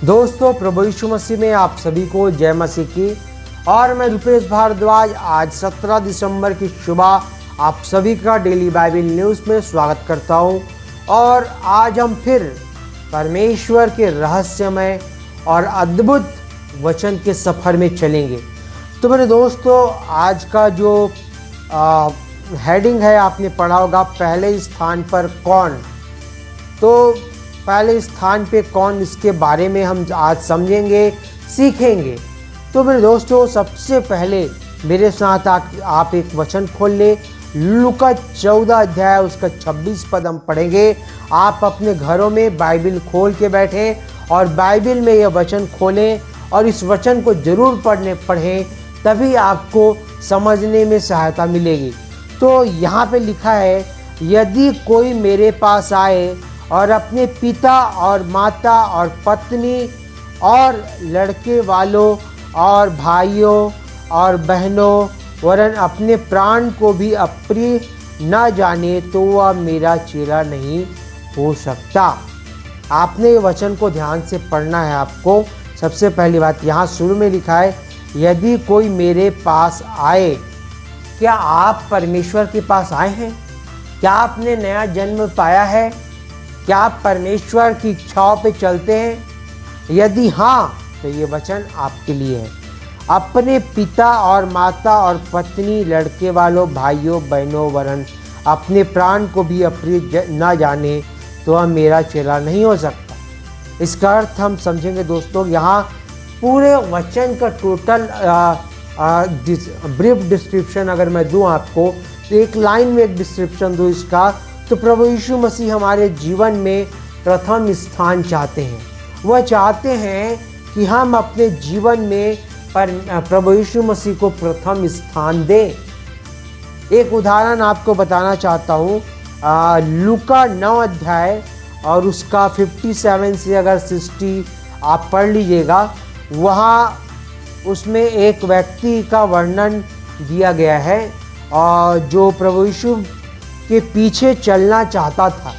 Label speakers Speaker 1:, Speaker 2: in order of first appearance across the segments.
Speaker 1: दोस्तों, प्रभु यीशु मसीह में आप सभी को जय मसीह की। और मैं रुपेश भारद्वाज आज 17 दिसंबर की सुबह आप सभी का डेली बाइबल न्यूज़ में स्वागत करता हूं। और आज हम फिर परमेश्वर के रहस्यमय और अद्भुत वचन के सफ़र में चलेंगे। तो मेरे दोस्तों, आज का जो हेडिंग है आपने पढ़ा होगा, पहले स्थान पर कौन। तो पहले स्थान पे कौन, इसके बारे में हम आज समझेंगे, सीखेंगे। तो मेरे दोस्तों, सबसे पहले मेरे साथ आप एक वचन खोल ले। लूका 14 अध्याय उसका 26 पद हम पढ़ेंगे। आप अपने घरों में बाइबल खोल के बैठें और बाइबल में यह वचन खोलें और इस वचन को जरूर पढ़ें, तभी आपको समझने में सहायता मिलेगी। तो यहाँ पे लिखा है, यदि कोई मेरे पास आए और अपने पिता और माता और पत्नी और लड़के वालों और भाइयों और बहनों वरन अपने प्राण को भी अप्रिय न जाने, तो वह मेरा चेला नहीं हो सकता। आपने ये वचन को ध्यान से पढ़ना है। आपको सबसे पहली बात यहाँ शुरू में लिखा है, यदि कोई मेरे पास आए। क्या आप परमेश्वर के पास आए हैं? क्या आपने नया जन्म पाया है? क्या आप परमेश्वर की इच्छाओं पे चलते हैं? यदि हाँ, तो ये वचन आपके लिए है। अपने पिता और माता और पत्नी, लड़के वालों, भाइयों बहनों वरन अपने प्राण को भी अप्रिय न जाने, तो वह मेरा चेला नहीं हो सकता। इसका अर्थ हम समझेंगे दोस्तों। यहाँ पूरे वचन का टोटल ब्रीफ डिस्क्रिप्शन अगर मैं दूं आपको, तो एक लाइन में एक डिस्क्रिप्शन दूं इसका, तो प्रभु यीशु मसीह हमारे जीवन में प्रथम स्थान चाहते हैं। वह चाहते हैं कि हम अपने जीवन में प्रभु यीशु मसीह को प्रथम स्थान दें। एक उदाहरण आपको बताना चाहता हूँ। लूका 9 अध्याय और उसका 57 से अगर 60 आप पढ़ लीजिएगा, वहाँ उसमें एक व्यक्ति का वर्णन दिया गया है और जो प्रभु यीशु के पीछे चलना चाहता था।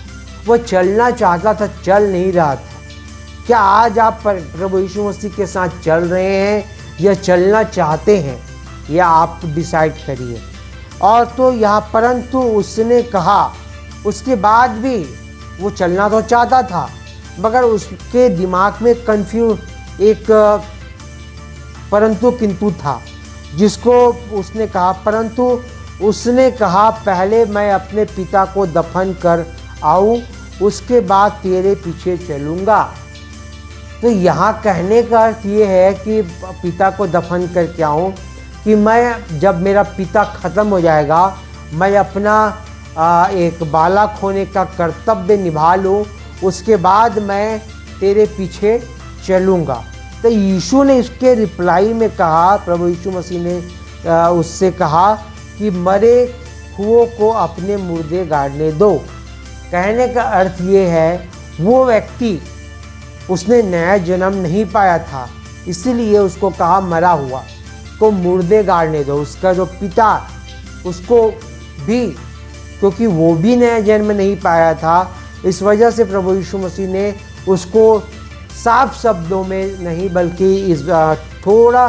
Speaker 1: वो चलना चाहता था, चल नहीं रहा था। क्या आज आप प्रभु यीशु मसीह के साथ चल रहे हैं या चलना चाहते हैं, या आप डिसाइड करिए। और तो यहाँ परंतु उसने कहा, उसके बाद भी वो चलना तो चाहता था, मगर उसके दिमाग में कंफ्यूज एक परंतु किंतु था, जिसको उसने कहा, परंतु उसने कहा, पहले मैं अपने पिता को दफन कर आऊँ, उसके बाद तेरे पीछे चलूँगा। तो यहाँ कहने का अर्थ ये है कि पिता को दफन करके आऊँ, कि मैं जब मेरा पिता ख़त्म हो जाएगा, मैं अपना एक बालक होने का कर्तव्य निभा लूँ, उसके बाद मैं तेरे पीछे चलूँगा। तो यीशु ने इसके रिप्लाई में कहा, प्रभु यीशु मसीह ने उससे कहा कि मरे हुओं को अपने मुर्दे गाड़ने दो। कहने का अर्थ ये है, वो व्यक्ति उसने नया जन्म नहीं पाया था, इसीलिए उसको कहा मरा हुआ को मुर्दे गाड़ने दो। उसका जो पिता, उसको भी, क्योंकि वो भी नया जन्म नहीं पाया था, इस वजह से प्रभु यीशु मसीह ने उसको साफ शब्दों में नहीं बल्कि इस थोड़ा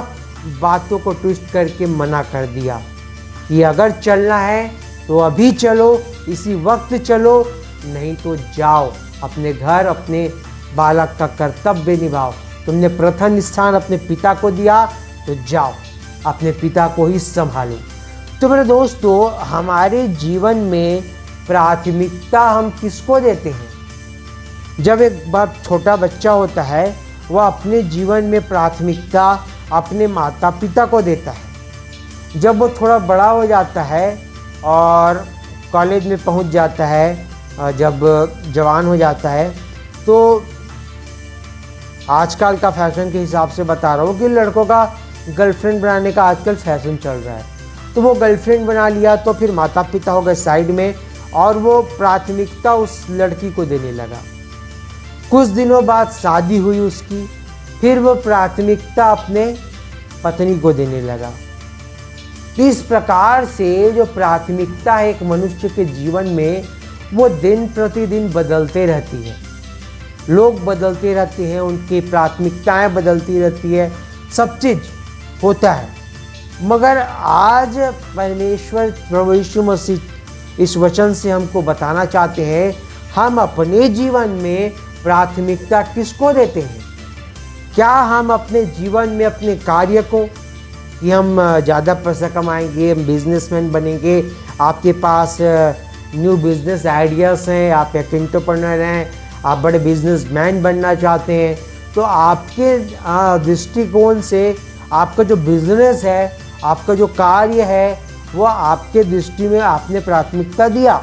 Speaker 1: बातों को ट्विस्ट करके मना कर दिया कि अगर चलना है तो अभी चलो, इसी वक्त चलो, नहीं तो जाओ अपने घर, अपने बालक का कर्तव्य निभाओ। तुमने प्रथम स्थान अपने पिता को दिया, तो जाओ अपने पिता को ही संभालो। तो मेरे दोस्तों, हमारे जीवन में प्राथमिकता हम किसको देते हैं? जब एक बार छोटा बच्चा होता है, वह अपने जीवन में प्राथमिकता अपने माता पिता को देता है। जब वो थोड़ा बड़ा हो जाता है और कॉलेज में पहुंच जाता है, जब जवान हो जाता है, तो आजकल का फैशन के हिसाब से बता रहा हूँ कि लड़कों का गर्लफ्रेंड बनाने का आजकल फैशन चल रहा है। तो वो गर्लफ्रेंड बना लिया, तो फिर माता पिता हो गए साइड में और वो प्राथमिकता उस लड़की को देने लगा। कुछ दिनों बाद शादी हुई उसकी, फिर वो प्राथमिकता अपने पत्नी को देने लगा। इस प्रकार से जो प्राथमिकता है एक मनुष्य के जीवन में, वो दिन प्रतिदिन बदलते रहती है। लोग बदलते रहते हैं, उनकी प्राथमिकताएं बदलती रहती है, सब चीज़ होता है। मगर आज परमेश्वर प्रभु यीशु मसीह इस वचन से हमको बताना चाहते हैं, हम अपने जीवन में प्राथमिकता किसको देते हैं। क्या हम अपने जीवन में अपने कार्य को, कि हम ज़्यादा पैसा कमाएंगे, हम बिजनेसमैन बनेंगे, आपके पास न्यू बिजनेस आइडियाज़ हैं, आप एक एंटरप्रेन्योर हैं, आप बड़े बिजनेसमैन बनना चाहते हैं, तो आपके दृष्टिकोण से आपका जो बिजनेस है, आपका जो कार्य है, वो आपके दृष्टि में आपने प्राथमिकता दिया।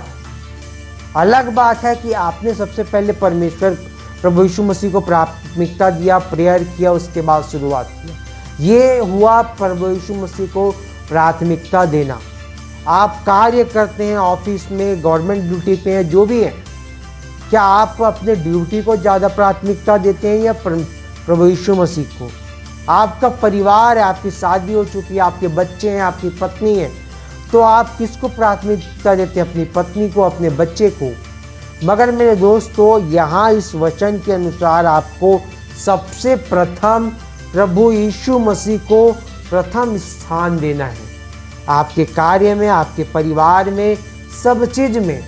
Speaker 1: अलग बात है कि आपने सबसे पहले परमेश्वर प्रभु यीशु मसीह को प्राथमिकता दिया, प्रेयर किया, उसके बाद शुरुआत किया। ये हुआ प्रभु यीशु मसीह को प्राथमिकता देना। आप कार्य करते हैं ऑफिस में, गवर्नमेंट ड्यूटी पे हैं, जो भी है, क्या आप अपने ड्यूटी को ज़्यादा प्राथमिकता देते हैं या प्रभु यीशु मसीह को? आपका परिवार है, आपकी शादी हो चुकी है, आपके बच्चे हैं, आपकी पत्नी है, तो आप किसको प्राथमिकता देते हैं? अपनी पत्नी को, अपने बच्चे को। मगर मेरे दोस्तों, यहाँ इस वचन के अनुसार आपको सबसे प्रथम प्रभु यीशु मसीह को प्रथम स्थान देना है। आपके कार्य में, आपके परिवार में, सब चीज़ में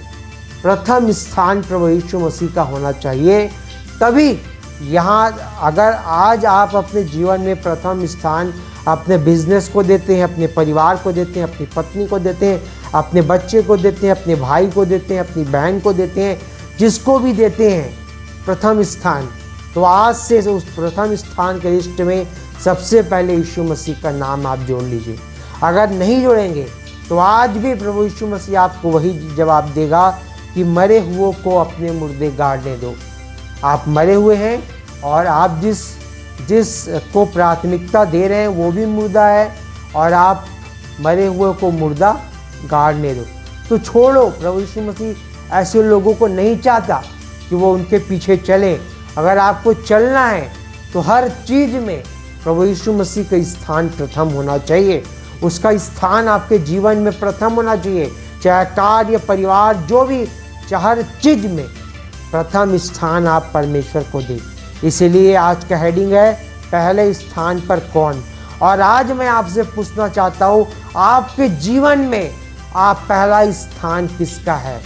Speaker 1: प्रथम स्थान प्रभु यीशु मसीह का होना चाहिए। तभी यहाँ अगर आज आप अपने जीवन में प्रथम स्थान अपने बिजनेस को देते हैं, अपने परिवार को देते हैं, अपनी पत्नी को देते हैं, अपने बच्चे को देते हैं, अपने भाई को देते हैं, अपनी बहन को देते हैं, जिसको भी देते हैं प्रथम स्थान, तो आज से उस प्रथम स्थान के लिस्ट में सबसे पहले यीशु मसीह का नाम आप जोड़ लीजिए। अगर नहीं जोड़ेंगे तो आज भी प्रभु यीशु मसीह आपको वही जवाब देगा कि मरे हुओं को अपने मुर्दे गाड़ने दो। आप मरे हुए हैं और आप जिस को प्राथमिकता दे रहे हैं वो भी मुर्दा है, और आप मरे हुए को मुर्दा गाड़ने दो। तो छोड़ो, प्रभु यीशु मसीह ऐसे लोगों को नहीं चाहता कि वो उनके पीछे चलें। अगर आपको चलना है तो हर चीज़ में प्रभु यीशु मसीह का स्थान प्रथम होना चाहिए। उसका स्थान आपके जीवन में प्रथम होना चाहिए, चाहे कार्य, परिवार, जो भी, चाहे हर चीज़ में प्रथम स्थान आप परमेश्वर को दें। इसीलिए आज का हेडिंग है पहले स्थान पर कौन। और आज मैं आपसे पूछना चाहता हूँ, आपके जीवन में आप पहला स्थान किसका है?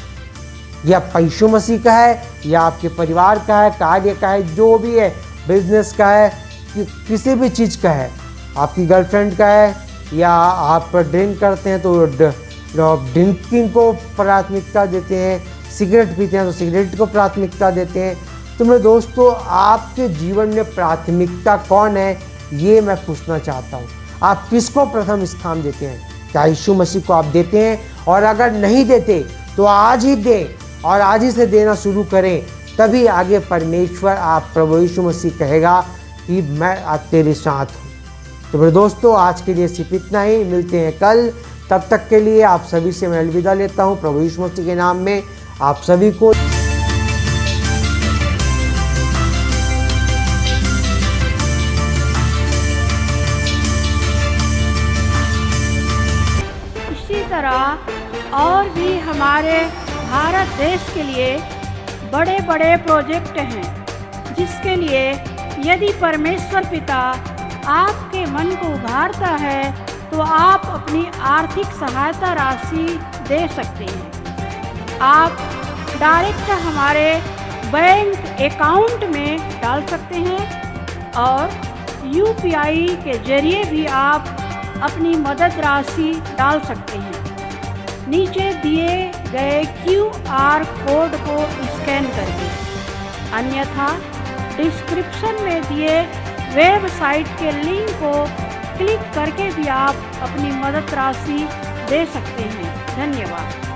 Speaker 1: या यीशु मसीह का है, या आपके परिवार का है, कार्य का है, जो भी है, बिजनेस का है, किसी भी चीज़ का है, आपकी गर्लफ्रेंड का है, या आप ड्रिंक करते हैं तो ड्रिंकिंग को प्राथमिकता देते हैं, सिगरेट पीते हैं तो सिगरेट को प्राथमिकता देते हैं। तो मेरे दोस्तों, आपके जीवन में प्राथमिकता कौन है, ये मैं पूछना चाहता हूँ। आप किसको प्रथम स्थान देते हैं? क्या यीशु मसीह को आप देते हैं? और अगर नहीं देते तो आज ही दें, और आज ही से देना शुरू करें, तभी आगे परमेश्वर आप प्रभु यीशु मसीह कहेगा कि मैं आज तेरे साथ हूँ। तो मेरे दोस्तों, आज के लिए सिर्फ इतना ही। मिलते हैं कल। तब तक के लिए आप सभी से मैं अलविदा लेता हूँ प्रभु यीशु मसीह के नाम में। आप सभी को
Speaker 2: इसी तरह और भी हमारे भारत देश के लिए बड़े बड़े प्रोजेक्ट हैं, जिसके लिए यदि परमेश्वर पिता आपके मन को उभारता है तो आप अपनी आर्थिक सहायता राशि दे सकते हैं। आप डायरेक्ट हमारे बैंक अकाउंट में डाल सकते हैं, और UPI के जरिए भी आप अपनी मदद राशि डाल सकते हैं। नीचे दिए गए QR कोड को स्कैन करके, अन्यथा डिस्क्रिप्शन में दिए वेबसाइट के लिंक को क्लिक करके भी आप अपनी मदद राशि दे सकते हैं। धन्यवाद।